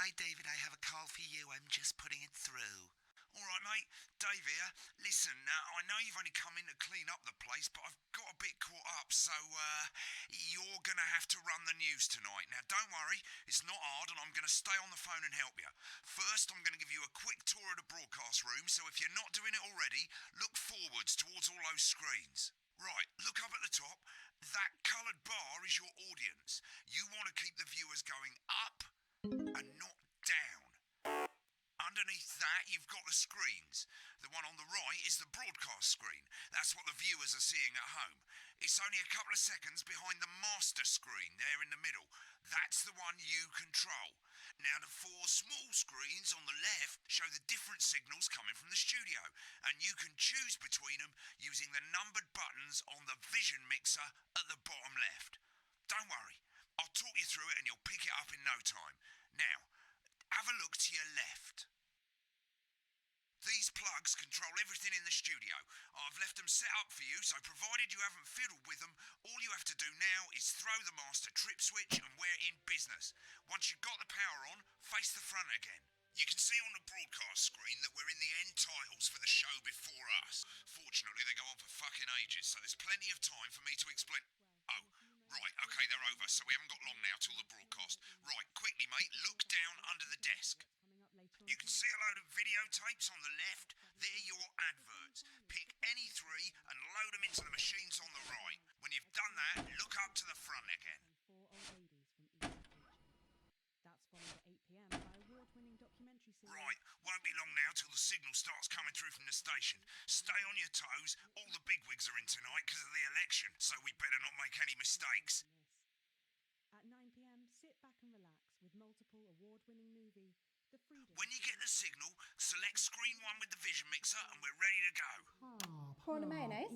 Hi, David, I have a call for you. I'm just putting it through. All right, mate. Dave here. Listen, I know you've only come in to clean up the place, but I've got a bit caught up, so you're going to have to run the news tonight. Now, don't worry, it's not hard, and I'm going to stay on the phone and help you. First, I'm going to give you a quick tour of the broadcast room, so if you're not doing it already, look forwards towards all those screens. Right, look up at the top. That coloured bar is your audience. You want to keep the viewers going up and not down. Underneath that, you've got the screens. The one on the right is the broadcast screen. That's what the viewers are seeing at home. It's only a couple of seconds behind the master screen there in the middle. That's the one you control. Now, the four small screens on the left show the different signals coming from the studio, and you can choose between them using the numbered buttons on the vision mixer at the bottom left. Don't worry, I'll talk you through it and you'll pick it up in no time. Now, have a look to your left. These plugs control everything in the studio. I've left them set up for you, so provided you haven't fiddled with them, all you have to do now is throw the master trip switch and we're in business. Once you've got the power on, face the front again. You can see on the broadcast screen that we're in the end titles for the show before us. Fortunately, they go on for fucking ages, so there's plenty of time for me to explain... Oh, right, okay, they're over, so we haven't got long now till the broadcast. Right, quickly, mate, look down under the desk. You can see a load of videotapes on the left. They're your adverts. Pick any three and load them into the machines on the right. When you've done that, look up to the front again. That's followed at 8 p.m. by award-winning documentary series. Right, won't be long now till the signal starts coming through from the station. Stay on your toes. All the bigwigs are in tonight because of the election, so we better not make any mistakes. At 9 p.m, sit back and relax with multiple award-winning movie, The Freedom. When you get the signal, select screen 1 with the vision mixer and we're ready to go. Prawn and mayonnaise?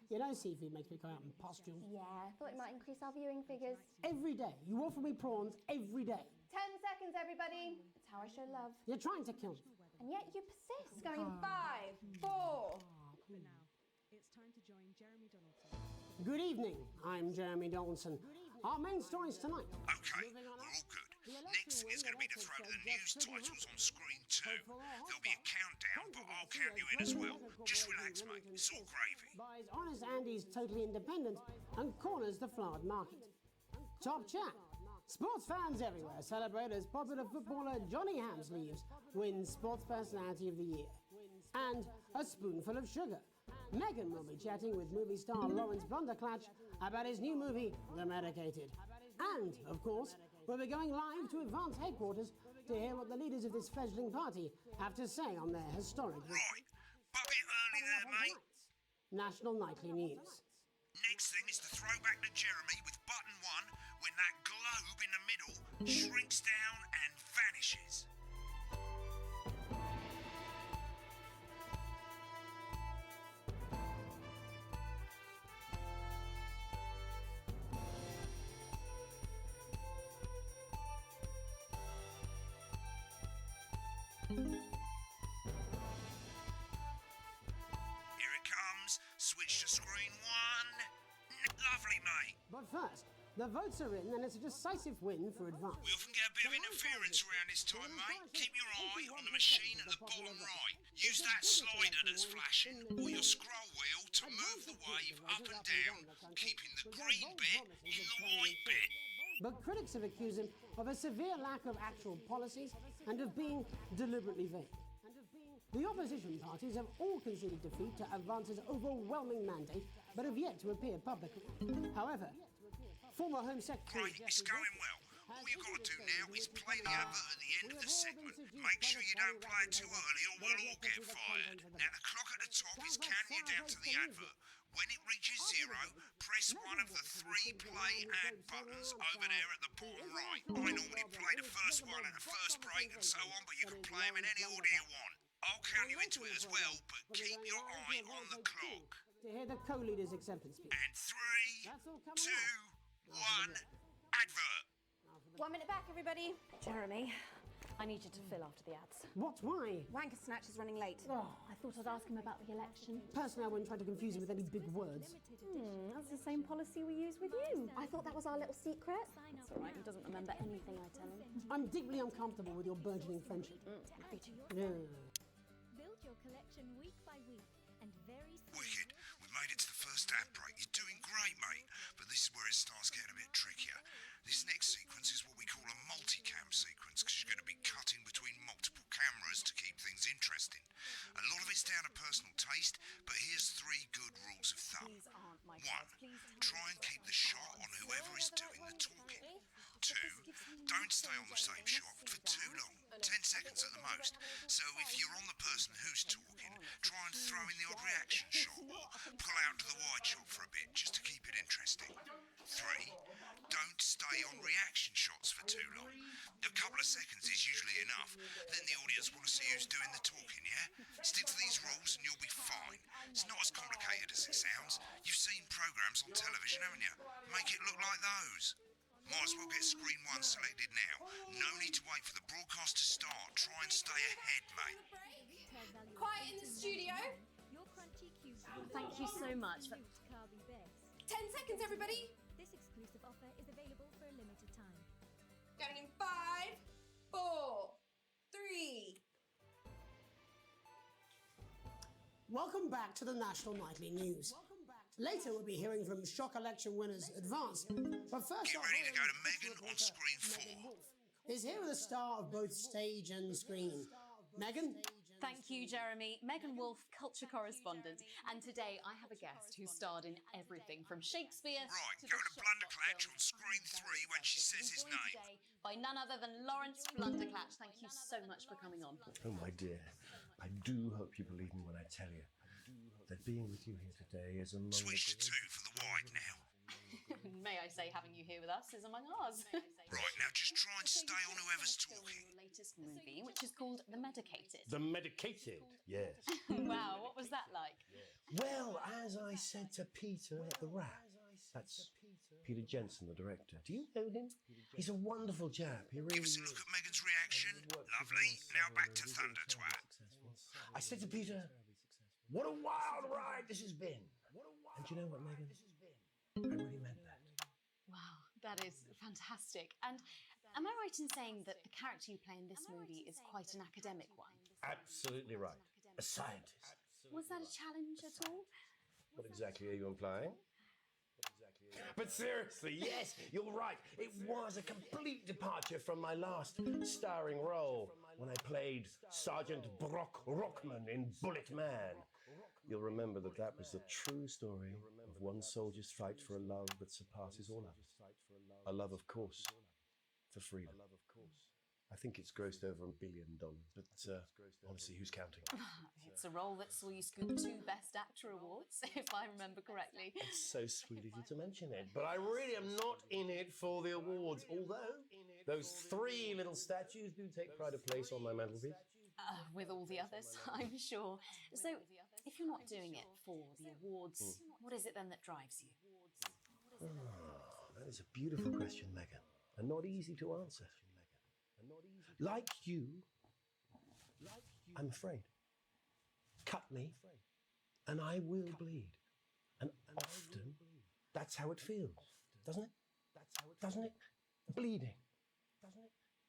You know seafood makes me go out and pustules. Yeah, I thought it might increase our viewing figures. Every day. You offer me prawns every day. 10 seconds, everybody. It's how I show love. You're trying to kill me. And yet you persist. Going in 5, 4. But now, it's time to join Jeremy Donaldson. Good evening, I'm Jeremy Donaldson. Our main stories tonight. Okay, we're all good. Next thing is going to be to throw the news titles on screen 2. There'll be a countdown, but I'll count you in as well. Just relax, mate. It's all gravy. Buys Honest Andy's Totally Independent and corners the flowered market. Top chat. Sports fans everywhere celebrate as popular footballer Johnny Hamsleeves wins Sports Personality of the Year. And a spoonful of sugar. Meghan will be chatting with movie star Lawrence Blunderclatch about his new movie, The Medicated. And, of course, we'll be going live to Advance headquarters to hear what the leaders of this fledgling party have to say on their historic... Right, bucket early there, mate. National Nightly News. Next thing is to throw back to Jeremy with button 1 when that globe in the middle shrinks down and vanishes. Here it comes. Switch to screen 1. Lovely, mate. But first, the votes are in and it's a decisive win for Advance. We often get a bit of interference around this time, mate. Keep your eye on the machine at the bottom right. Use that slider that's flashing or your scroll wheel to move the wave up and down, keeping the green bit in the white bit. But critics have accused him of a severe lack of actual policies and of being deliberately vague. The opposition parties have all conceded defeat to Advance's overwhelming mandate, but have yet to appear publicly. However, former Home Secretary... Great, it's going well. All you've got to do now is play the advert at the end of the segment. Make sure you don't play it too early or we'll all get fired. Now the clock at the top is counting you down to the advert. When it reaches 0, press one of the 3 play ad buttons over there at the bottom right. I normally play the first one at the first break and so on, but you can play them in any order you want. I'll count you into it as well, but keep your eye on the clock. To hear the co-leader's acceptance speech. And 3, 2, 1, advert. 1 minute back, everybody. Jeremy, I need you to fill after the ads. What? Why? Wanker Snatch is running late. Oh, I thought I'd ask him about the election. personally, I wouldn't try to confuse him with any big words. That's the same policy we use with you. I thought that was our little secret. It's all right, he doesn't remember anything I tell him. I'm deeply uncomfortable with your burgeoning friendship. Happy to. Yeah. Build your collection week by week and very soon. Wicked. We've made it to the first ad break. You're doing great, mate. But this is where it starts getting a bit trickier. This next sequence is what we call a multicam sequence, because you're going to be cutting between multiple cameras to keep things interesting. A lot of it's down to personal taste, but here's 3 good rules of thumb. These aren't my 1. cards. Please tell me. Try and keep the shot on whoever is doing the talking. 2. Don't stay on the same shot for too long, 10 seconds at the most. So if you're on the person who's talking, try and throw in the odd reaction shot or pull out to the wide shot for a bit just to keep it interesting. 3. Don't stay on reaction shots for too long. A couple of seconds is usually enough. Then the audience want to see who's doing the talking, yeah? Stick to these rules and you'll be fine. It's not as complicated as it sounds. You've seen programs on television, haven't you? Make it look like those. Might as well get screen 1 selected now. No need to wait for the broadcast to start. Try and stay ahead, mate. Quiet in the studio. Your crunchy cubes Thank you so much. 10 seconds, everybody. This exclusive offer is available for a limited time. Going in 5, 4, 3. Welcome back to the National Nightly News. Later, we'll be hearing from shock election winners Advance. But first, Get ready to go to Megan on screen 4. Is here with a star of both stage and screen. Megan? Thank you, Jeremy. Megan Wolfe, culture correspondent. And today I have a guest who starred in everything from Shakespeare Right, to go the to Blunderclatch on screen 3 when she says his joined name. today by none other than Lawrence Blunderclatch. Thank you so much for coming on. Oh, my dear, I do hope you believe me when I tell you that being with you here today is among Switch to 2 for the wide now. May I say, having you here with us is among ours. Right, now just try and stay on whoever's Your talking. latest movie, which is called The Medicated. The medicated, yes. Wow, what was that like? Well, as I said to Peter at the Rat, that's Peter Jensen, the director. Do you know him? He's a wonderful chap. He really Give us a is. look at Megan's reaction. Lovely. Now back to Thunder, twat. I said to Peter, what a wild ride this has been. And do you know what, Megan? I really meant that. Wow, that is fantastic. And am I right in saying that the character you play in this movie is quite an academic one? Absolutely right. A scientist. Was that a challenge at all? What exactly are you implying? But seriously, yes, you're right. It was a complete departure from my last starring role when I played Sergeant Brock Rockman in Bullet Man. You'll remember that that was the true story of one soldier's fight for a love that surpasses all others. A love, of course, for freedom. I think it's grossed over $1 billion, but honestly, who's counting? It's a role that saw you scoop 2 Best Actor awards, if I remember correctly. It's so sweet of you to mention it, but I really am not in it for the awards, although those 3 little statues do take pride of place on my mantelpiece. With all the others, I'm sure. So, if you're not doing it for the awards, what is it then that drives you? That is a beautiful question, Megan, and not easy to answer. Like you, I'm afraid. Cut me, and I will bleed. And often, that's how it feels, doesn't it? Doesn't it? Bleeding,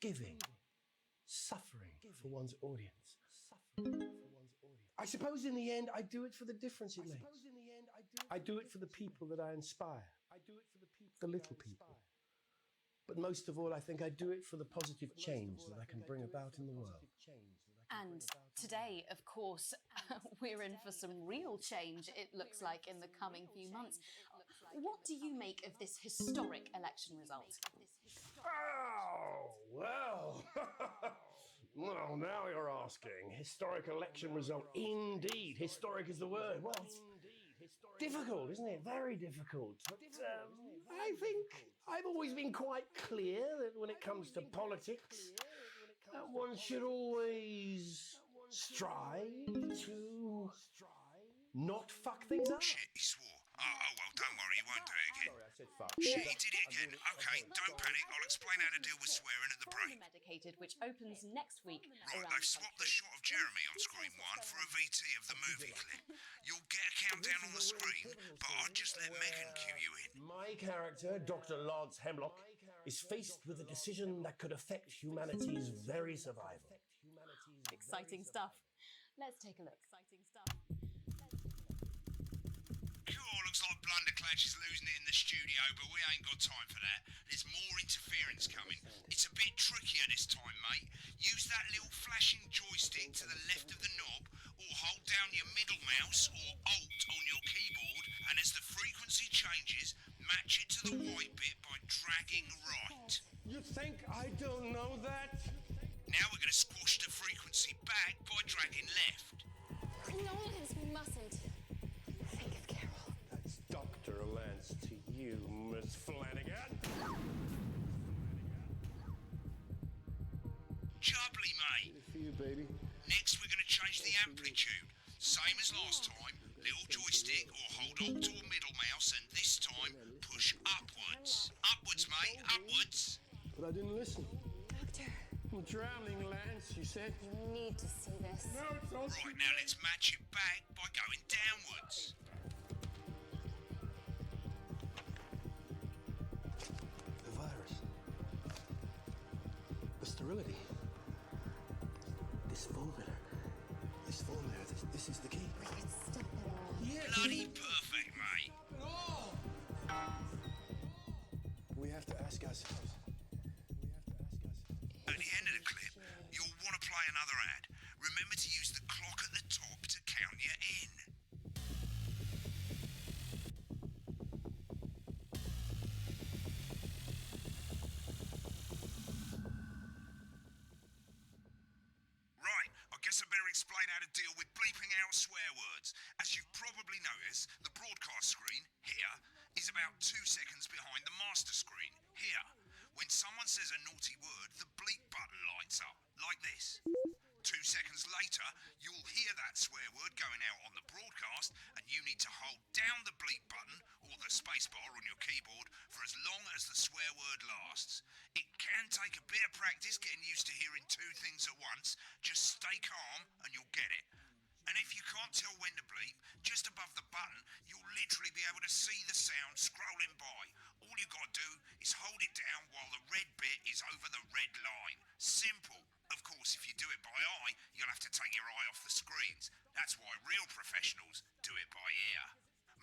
giving, suffering for one's audience. I suppose in the end, I do it for the difference it makes. I do it for the people that I inspire, the little people. But most of all, I think I do it for the positive change that I can bring about in the world. And today, of course, we're in for some real change, it looks like, in the coming few months. What do you make of this historic election result? Oh, well. Well, now you're asking. Historic election result. Indeed. Historic is the word. Well, it's difficult, isn't it? Very difficult. But I think I've always been quite clear that when it comes to politics, one should always strive to not fuck things up. Shit, he swore. Well, don't worry, he won't do it again. Sorry, I said fuck. Shit, he did it again. Okay, don't panic. I'll explain how to deal with swearing at the break. Medicated, which opens next week. Right, they've swapped the shot of Jeremy on screen 1 for a VT of the movie clip. You'll get a countdown on the screen, but I'll just let Megan cue you in. My character, Dr. Lance Hemlock, is faced with a decision that could affect humanity's very survival. Exciting stuff. Let's take a look. Cool, looks like Blunderclatch is losing it in the studio, but we ain't got time for that. There's more interference coming. It's a bit trickier this time, mate. Use that little flashing joystick to the left of the knob, or hold down your middle mouse or Alt on your keyboard, and as the frequency changes, match it to the white bit by dragging right. You think I don't know that? Now we're going to squash the frequency back by dragging left. Nolans, we mustn't. Think of Carol. That's Dr. Lance to you, Miss Flanagan. Jubbly, mate. For you, baby. Next, we're going to change the amplitude. Same as last time. Little joystick or hold Alt or middle mouse, and this time push upwards. Upwards, mate. Upwards. But I didn't listen. Doctor, I'm drowning, Lance, you said. you need to see this. Right, now let's match it back by going downwards. The virus. The sterility. This formula. This is the key. Let's step it all. Bloody perfect, mate. We have to ask ourselves. At the end of the clip, you'll want to play another ad. Remember to use the clock at the top to count you in. Right, I guess I better explain how to deal with bleeping out swear words. As you've probably noticed, the broadcast screen, here, is about 2 seconds behind the master screen, here. When someone says a naughty word, the bleep button lights up, like this. 2 seconds later, you'll hear that swear word going out on the broadcast, and you need to hold down the bleep button, or the spacebar on your keyboard, for as long as the swear word lasts. It can take a bit of practice getting used to hearing 2 things at once. Just stay calm, and you'll get it. And if you can't tell when to bleep, just above the button, you'll literally be able to see the sound scrolling by. All you gotta do is hold it down while the red bit is over the red line. Simple. Of course, if you do it by eye, you'll have to take your eye off the screens. That's why real professionals do it by ear.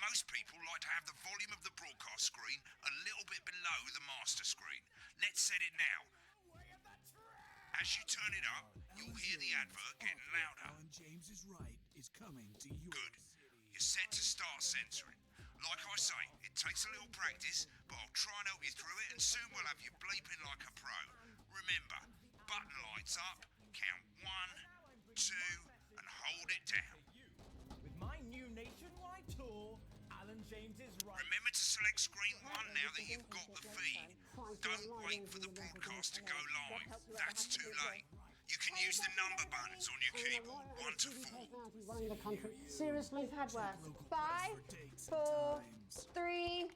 Most people like to have the volume of the broadcast screen a little bit below the master screen. Let's set it now. As you turn it up, you'll hear the advert getting louder. Alan James's Right is coming to you. Good. You're set to start censoring. Like I say, it takes a little practice, but I'll try and help you through it, and soon we'll have you bleeping like a pro. Remember, button lights up, count 1, 2, and hold it down. With my new nationwide tour, Alan James's Right. Remember to select screen 1 now that you've got the feed. Don't wait for the broadcast to go live. That's too late. You can use the number buttons on your keyboard, 1 to 4. Running the country. Seriously? We've had worse. 5, 4, 3.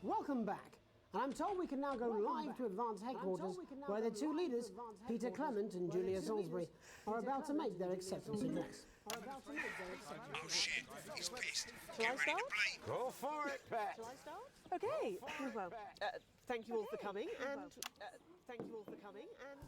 Welcome back. And I'm told we can now go live to Advance Headquarters, where the 2 leaders, Peter Clement and Julia Salisbury, are about to make their acceptance address. Oh shit, he's pissed. Shall I Get ready start? to bleep. Go for it, Pat. Shall I start? Okay. Well, thank you all for coming, and thank you all for coming, and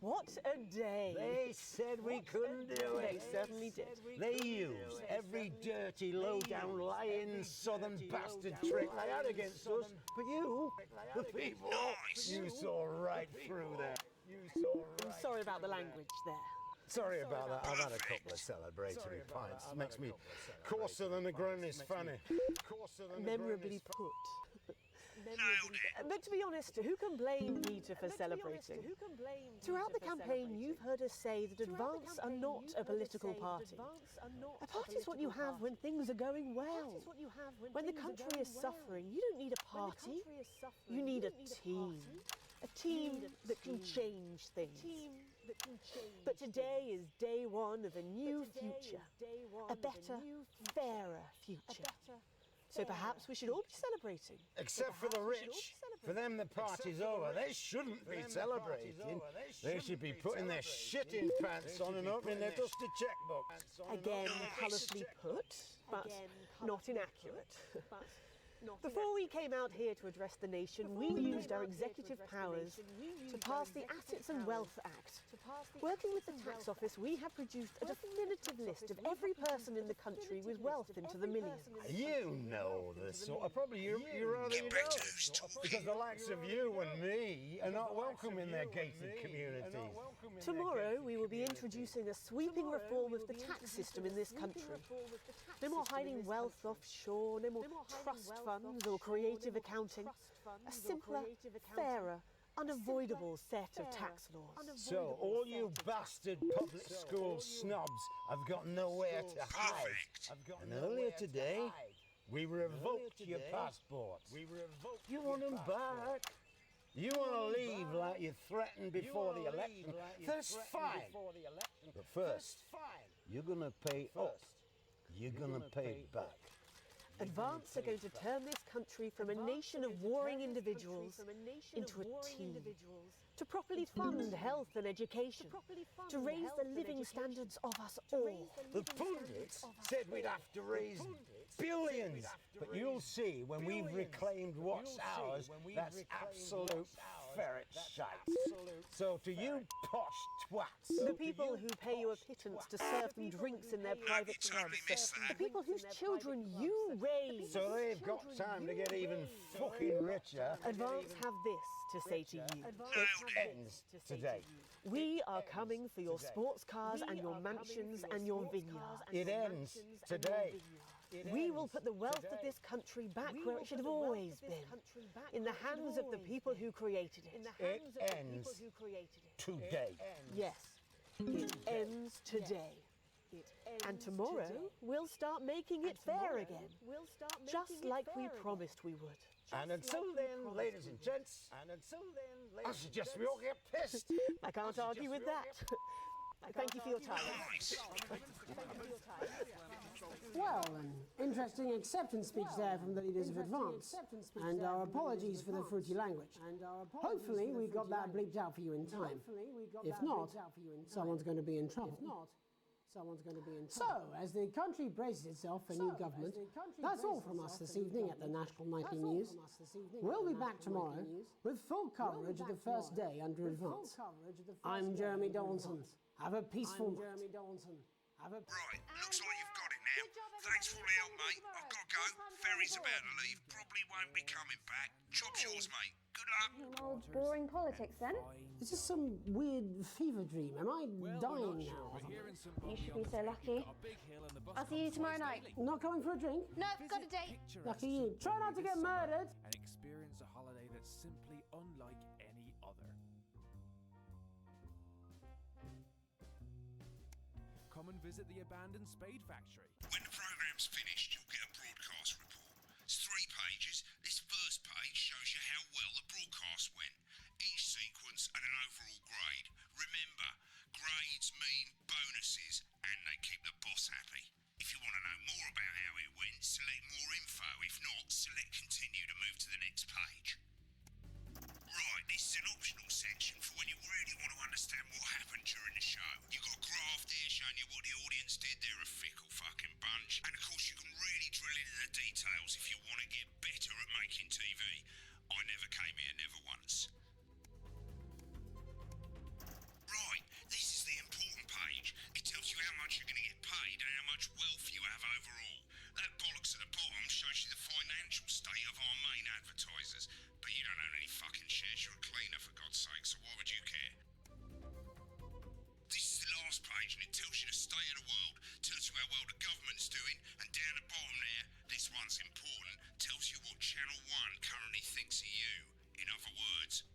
what a day! They said we couldn't do They it. certainly did. They used every dirty, low-down, lying southern bastard trick they had against us. But you, the people, Nice. you saw right through that. You saw I'm right. sorry about the language there. Sorry about that. I've had a couple of celebratory pints. Makes me coarser than a granny's fanny. Coarser than a Memorably granny's put. Nailed it. But to be honest, who can blame Peter for celebrating? Throughout the campaign, you've heard us say that Advance are not a political party. A party is what you have when things are going well. When the country is suffering, you don't need a party. You need a team. A team that can change things. But today is day one of a new future, a better, fairer future. So perhaps we should all be celebrating. Except for the rich. For them, the party's over. They shouldn't be celebrating. They should be putting their shitting pants on and opening their dusty checkbook. Again, colourfully put, but not inaccurate. Before we came out here to address the nation, we used our executive powers to pass the Assets and Wealth Act. Working with the tax office, we have produced a definitive list of every person in the country with wealth into the millions. You know this sort of... Probably you rather you don't. Because the likes of you and me are not welcome in their gated communities. Tomorrow, we will be introducing a sweeping reform of the tax system in this country. No more hiding wealth offshore, no more trust funds or creative accounting. A simpler, fairer, unavoidable set of tax laws. So, all you bastard public school snobs have got nowhere to hide. And earlier today, we revoked your passport. You want them back? You want to leave like you threatened before the election? That's fine. But first, you're going to pay us. You're going to pay it back. Advance are going to turn this country from a nation of warring individuals into a team. To properly fund health and education. To raise the living standards of us all. The pundits said we'd have to raise billions. But you'll see when we've reclaimed what's ours, that's absolute ferret shite. So to you posh twats. The people who pay you a pittance to serve them drinks in their private clubs. The people whose children you raise. So they've got time to get even fucking richer. Advance have this to say to you. It ends today. We are coming for your sports cars and your mansions and your vineyards. It ends today. We will put the wealth of this country back where it should have always been, in the hands of the people who created it. It ends today. Yes, it ends today. And tomorrow, we'll start making it fair again, just like we promised we would. And until then, ladies and gents, I suggest we all get pissed. I can't argue with that. Thank you for your time. Well, an interesting acceptance speech there from the leaders of Advance. And our apologies for the fruity language. Hopefully we got that bleeped out for you in time. If not, someone's going to be in trouble. So, as the country braces itself for new government, that's all from us this evening at the National Nightly News. We'll be back tomorrow with full coverage of the first day under Advance. I'm Jeremy Donaldson. Have a peaceful night. Right, looks like you've got it now. Thanks for all the help, mate. I've got to go. Ferry's about to leave. Probably won't be coming back. Job's yours, mate. Good luck. Old boring politics then. Is this some weird fever dream? Am I dying now? You should be so lucky. I'll see you tomorrow night. Not coming for a drink? No, got a date. Lucky you. Try not to get murdered. And experience a holiday that's simply unlike any other. Come and visit the abandoned spade factory. When the programme's finished, you'll get a broadcast report. It's 3 pages. This first page shows you how well the broadcast went. Each sequence and an overall grade. Remember, grades mean bonuses, and they keep the boss happy. If you want to know more about how it went, select more info. If not, select continue to move to the next page. Right, this is an optional section for when you really want to understand what happened during the show. You've got a graph there showing you what the audience did. They're a fickle fucking bunch. And of course you can really drill into the details if you want to get better at making TV. I never came here, never once. Right, this is the important page. It tells you how much you're going to get paid and how much wealth you have overall. That bollocks at the bottom shows you the financial state of our main advertisers. But you don't own any fucking shares. You're a cleaner, for God's sake, so why would you care? This is the last page, and it tells you the state of the world, tells you how well the government's doing, and down the bottom there, this one's important, tells you what Channel 1 currently thinks of you. In other words,